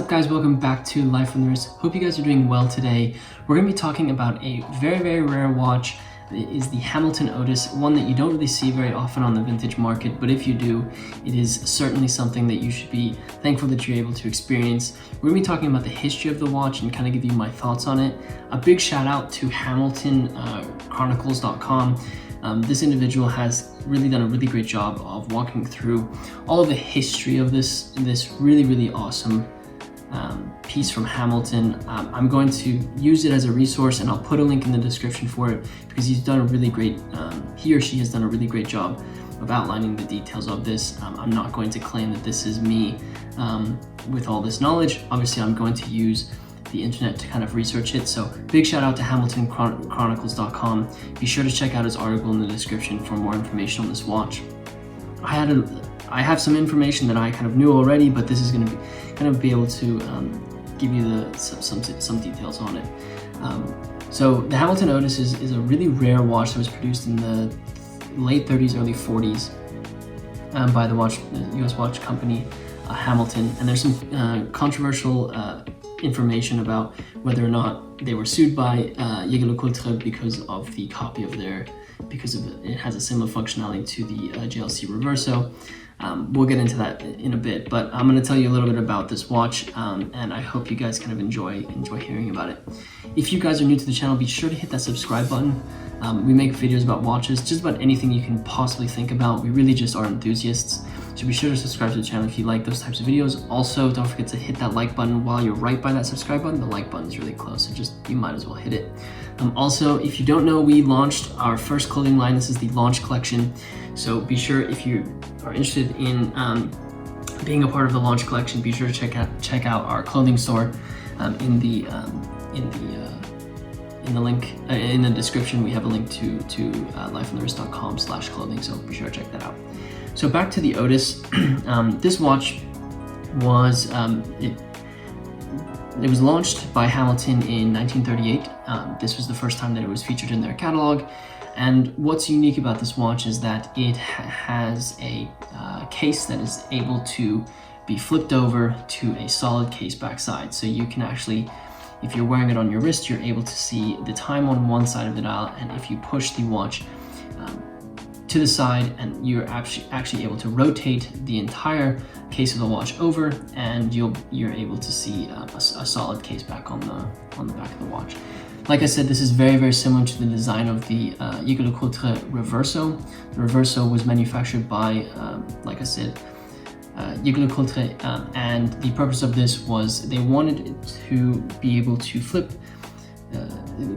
up, guys? Welcome back to Life on the Wrist. Hope you guys are doing well today. We're going to be talking about a very, very rare watch. It is the Hamilton Otis, one that you don't really see very often on the vintage market, but if you do, it is certainly something that you should be thankful that you're able to experience. We're going to be talking about the history of the watch and kind of give you my thoughts on it. A big shout out to Chronicles.com. This individual has really done a really great job of walking through all of the history of this really, really awesome piece from Hamilton. I'm going to use it as a resource, and I'll put a link in the description for it because he or she has done a really great job of outlining the details of this. I'm not going to claim that this is me with all this knowledge. Obviously, I'm going to use the internet to kind of research it. So big shout out to Chronicles.com. Be sure to check out his article in the description for more information on this watch. I have some information that I kind of knew already, but this is going to be able to give you some details on it. So the Hamilton Otis is a really rare watch that was produced in the late 30s, early 40s by the US watch company Hamilton. And there's some controversial information about whether or not they were sued by Jaeger LeCoultre because of the copy of it has a similar functionality to the JLC Reverso. We'll get into that in a bit, but I'm going to tell you a little bit about this watch, and I hope you guys kind of enjoy hearing about it. If you guys are new to the channel, be sure to hit that subscribe button. We make videos about watches, just about anything you can possibly think about. We really just are enthusiasts, so be sure to subscribe to the channel if you like those types of videos. Also, don't forget to hit that like button while you're right by that subscribe button. The like button is really close, so you might as well hit it. Also, if you don't know, we launched our first clothing line. This is the launch collection, so be sure, if you are interested in being a part of the launch collection, be sure to check out our clothing store in the link in the description. We have a link to lifeonthewrist.com/clothing, so be sure to check that out. So back to the Otis. This watch was it was launched by Hamilton in 1938. This was the first time that it was featured in their catalog. And what's unique about this watch is that it has a case that is able to be flipped over to a solid case backside. So you can actually, if you're wearing it on your wrist, you're able to see the time on one side of the dial, and if you push the watch to the side, and you're actually able to rotate the entire case of the watch over, and you're able to see a solid case back on the back of the watch. Like I said, this is very, very similar to the design of the Jaeger LeCoultre Reverso. The Reverso was manufactured by, like I said, Jaeger LeCoultre, and the purpose of this was they wanted to be able to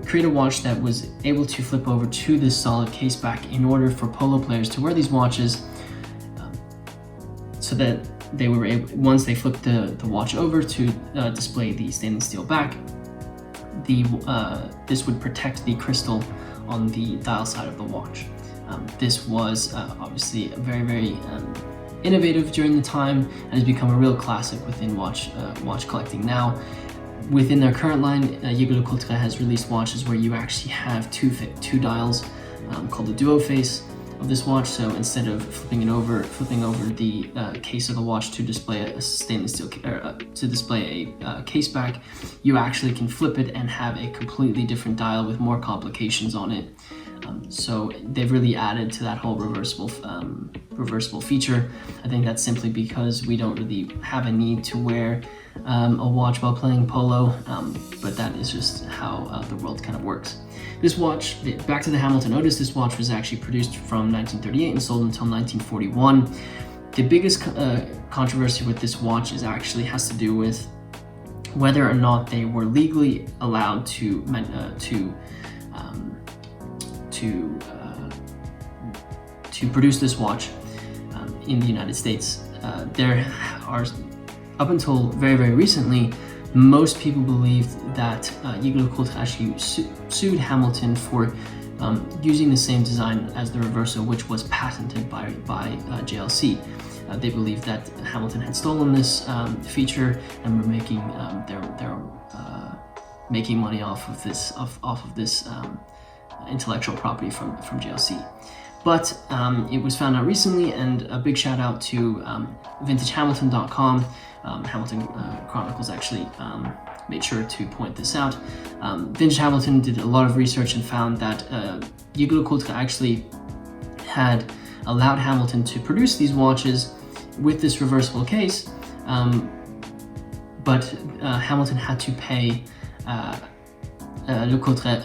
create a watch that was able to flip over to this solid case back in order for polo players to wear these watches, so that they were able, once they flipped the watch over, to display the stainless steel back. This would protect the crystal on the dial side of the watch. This was obviously very, very innovative during the time, and has become a real classic within watch collecting now. Within their current line, Jaeger LeCoultre has released watches where you actually have two dials called the Duoface of this watch. So instead of flipping over the case of the watch to display a stainless steel to display a case back, you actually can flip it and have a completely different dial with more complications on it. So they've really added to that whole reversible feature. I think that's simply because we don't really have a need to wear a watch while playing polo, but that is just how the world kind of works. This watch, back to the Hamilton Otis, this watch was actually produced from 1938 and sold until 1941. The biggest controversy with this watch has to do with whether or not they were legally allowed to produce this watch in the United States. There are, up until very, very recently, most people believed that Jaeger LeCoultre actually sued Hamilton for using the same design as the Reverso, which was patented by JLC. They believed that Hamilton had stolen this feature and were making making money off of this intellectual property from JLC. But it was found out recently, and a big shout out to vintagehamilton.com. Hamilton Chronicles actually made sure to point this out. Vintage Hamilton did a lot of research and found that Jaeger LeCoultre actually had allowed Hamilton to produce these watches with this reversible case, but Hamilton had to pay LeCoultre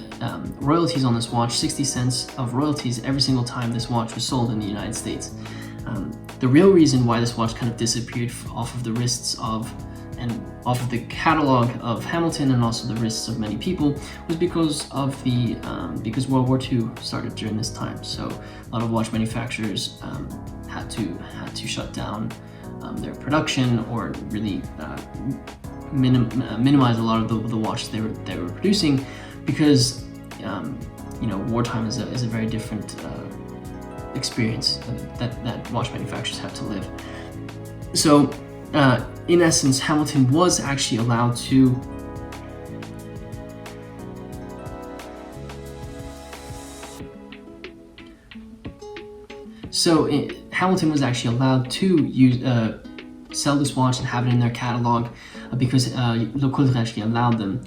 royalties on this watch, 60 cents of royalties every single time this watch was sold in the United States. The real reason why this watch kind of disappeared off of the wrists of and off of the catalog of Hamilton and also the wrists of many people was because of the because World War II started during this time. So a lot of watch manufacturers had to shut down their production or really minimize a lot of the watches they were producing, because wartime is a very different experience that watch manufacturers have to live. So in essence, Hamilton was actually allowed to Hamilton was actually allowed to use sell this watch and have it in their catalog because LeCoultre actually allowed them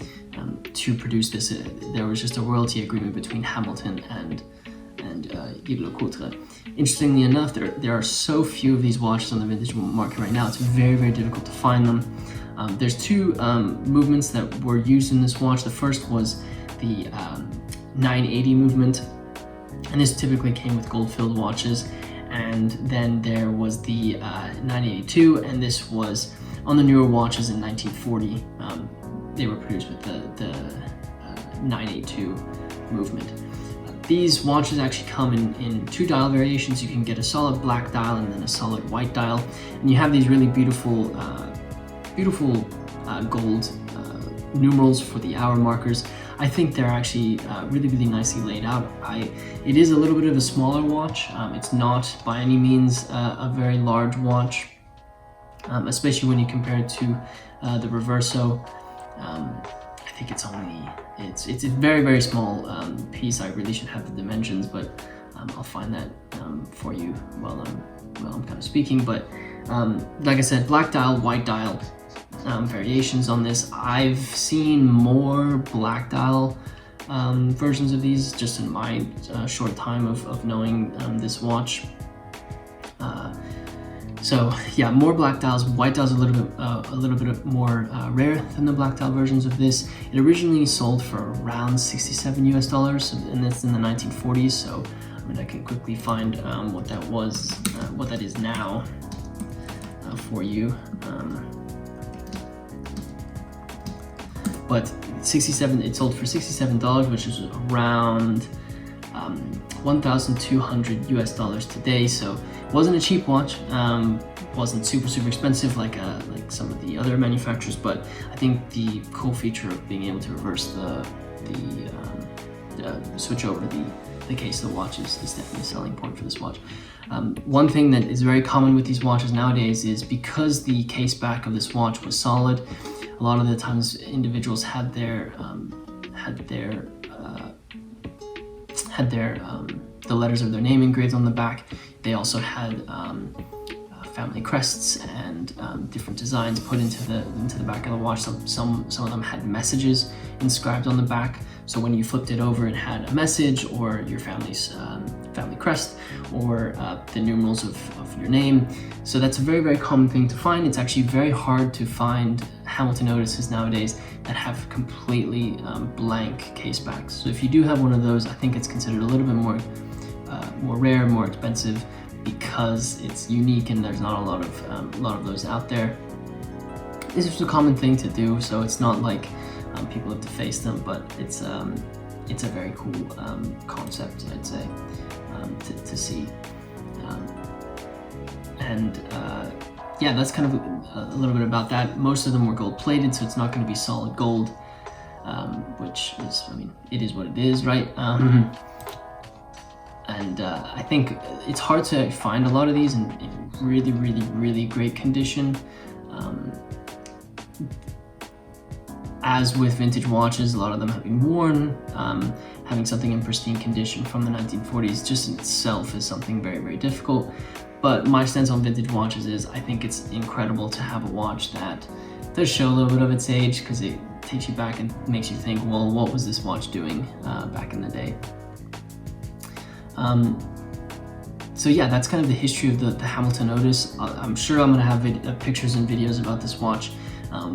to produce this. There was just a royalty agreement between Hamilton and Jaeger LeCoultre. Interestingly enough, there are so few of these watches on the vintage market right now. It's very, very difficult to find them. There's two movements that were used in this watch. The first was the 980 movement, and this typically came with gold-filled watches. And then there was the 982, and this was on the newer watches in 1940. They were produced with the 982 movement. These watches actually come in two dial variations. You can get a solid black dial and then a solid white dial, and you have these really beautiful gold numerals for the hour markers. I think they're actually really, really nicely laid out. It is a little bit of a smaller watch. It's not by any means a very large watch, especially when you compare it to the Reverso. I think it's a very, very small piece. I really should have the dimensions, but I'll find that for you while I'm kind of speaking. But like I said, black dial, white dial variations on this. I've seen more black dial versions of these just in my short time of knowing this watch. So yeah, more black dials. White dials a little bit more rare than the black dial versions of this. It originally sold for around $67 US, and that's in the 1940s. So I mean, I can quickly find what that was, what that is now for you. But it sold for $67, which is around $1,200 US today. So it wasn't a cheap watch. Wasn't super expensive like some of the other manufacturers. But I think the cool feature of being able to reverse the switch over the case of the watch is definitely a selling point for this watch. One thing that is very common with these watches nowadays is because the case back of this watch was solid, a lot of the times individuals had their the letters of their name engraved on the back. They also had family crests and different designs put into the back of the watch. Some of them had messages inscribed on the back. So when you flipped it over, it had a message or your family's family crest or the numerals of your name. So that's a very, very common thing to find. It's actually very hard to find Hamilton Otises nowadays that have completely blank case backs. So if you do have one of those, I think it's considered a little bit more rare, more expensive, because it's unique and there's not a lot of those out there. This is a common thing to do, so it's not like people have defaced them, but it's a very cool concept, I'd say, to see. Yeah, that's kind of a little bit about that. Most of them were gold plated, so it's not going to be solid gold, which is, I mean, it is what it is, right? And I think it's hard to find a lot of these in really, really, really great condition. As with vintage watches, a lot of them have been worn, having something in pristine condition from the 1940s just in itself is something very, very difficult. But my stance on vintage watches is I think it's incredible to have a watch that does show a little bit of its age, because it takes you back and makes you think, well, what was this watch doing back in the day? So yeah, that's kind of the history of the Hamilton Otis. I'm sure I'm going to have pictures and videos about this watch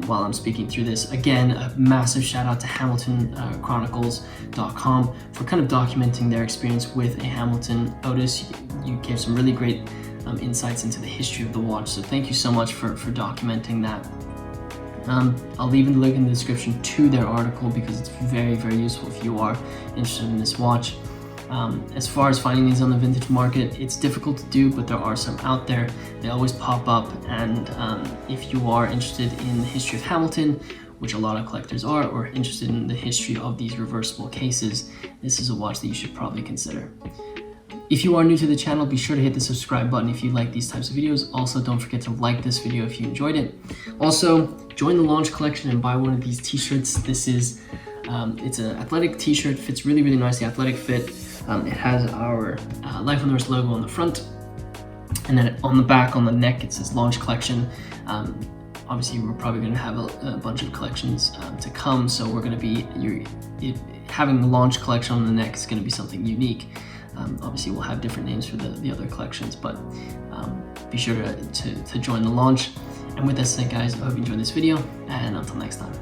while I'm speaking through this. Again, a massive shout out to HamiltonChronicles.com for kind of documenting their experience with a Hamilton Otis. You gave some really great insights into the history of the watch, so thank you so much for documenting that. I'll leave the link in the description to their article because it's very, very useful if you are interested in this watch. As far as finding these on the vintage market, it's difficult to do, but there are some out there. They always pop up, and if you are interested in the history of Hamilton, which a lot of collectors are, or interested in the history of these reversible cases, this is a watch that you should probably consider. If you are new to the channel, be sure to hit the subscribe button if you like these types of videos. Also, don't forget to like this video if you enjoyed it. Also, join the launch collection and buy one of these t-shirts. This is, it's an athletic t-shirt, fits really, really nicely, athletic fit. It has our Life on the Wrist logo on the front, and then on the back, on the neck, it says launch collection. Obviously, we're probably going to have a bunch of collections to come, so we're going to be, having the launch collection on the neck is going to be something unique. Obviously, we'll have different names for the other collections, but be sure to join the launch. And with that said, guys, I hope you enjoyed this video, and until next time.